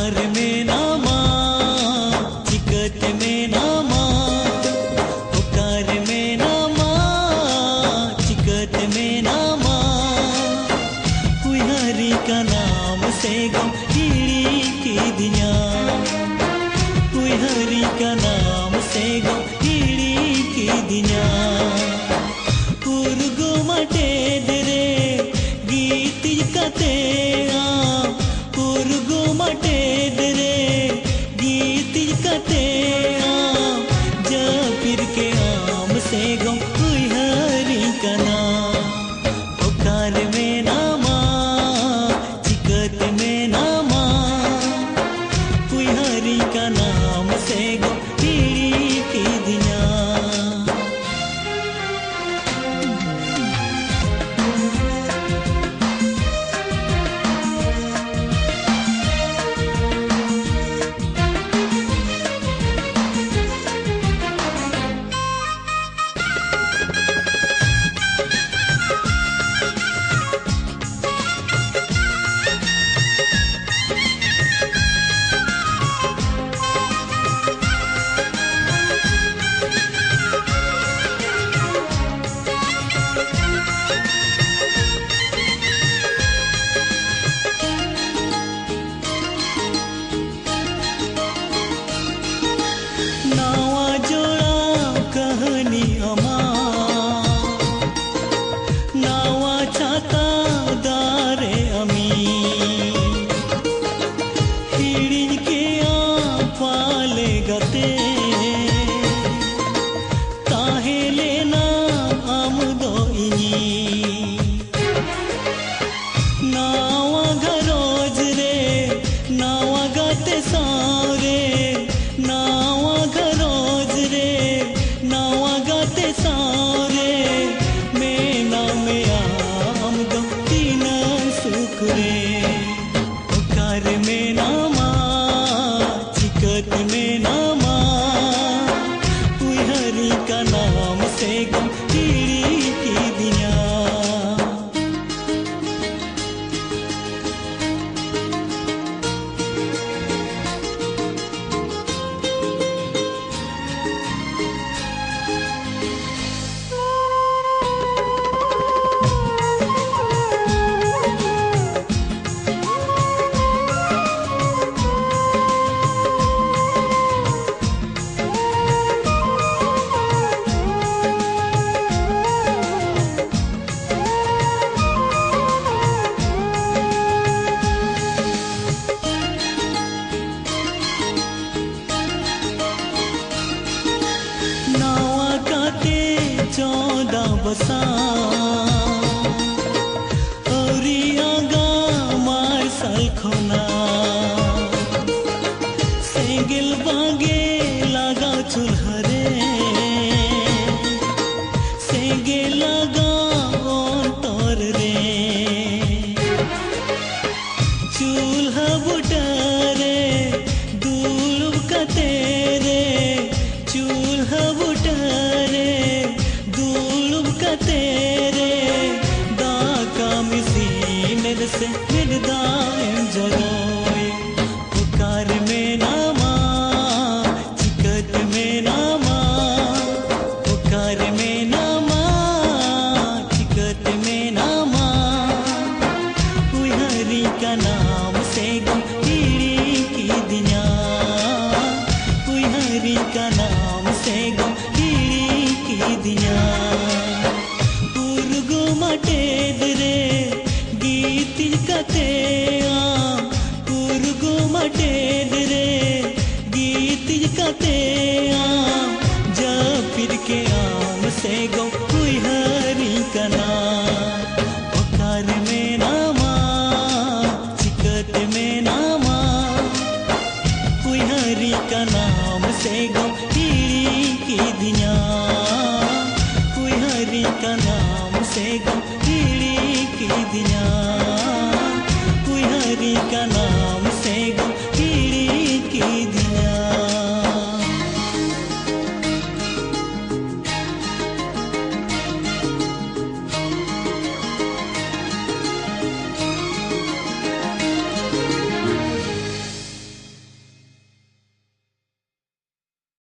पुकार में नामा चिकट में नामा पुकार में नामा चिकट में नामा कोई हरि का नाम से गम कीड़ी की दिया कोई हरि का नाम से गम कीड़ी की दिया पुरगो मटे दरे गीत कते पुरगो मटे दरे गीत कते जब फिर के आम से गम कोई हरि का नाम पुकार में नामा चिकट में नामा कोई हरि का नाम से गम पीड़ी की दिया पुकार में नामा चिकट में नामा कोई हरि का नाम से गम कीड़ी की दिया बसा औरिया गा मार साल खोना सेंगिल बागे लगा चुल्हरे सेंगे लगा और तोर रे चूल्हा बुटारे दूल्ब का तेरे चूल्हा बुटारे तेरे दाका मिसीन से निर्दान जरोए पुकार में नामा चिकट में नामा पुकार में नामा चिकट में नामा कोई हरि का नाम से गम कीड़ी की दिया कोई हरि का नाम से गम कीड़ी की दिया मटे दरे गीत कते पुरगो मटे दरे गीत कते जब फिर के आम से गो कोई हरि का नाम पुकार में नामा चिकट में नामा कोई हरि का नाम से गो कीड़ी की दिया कोई हरि का नाम से गम कीड़ी की दिया कोई हरि का नाम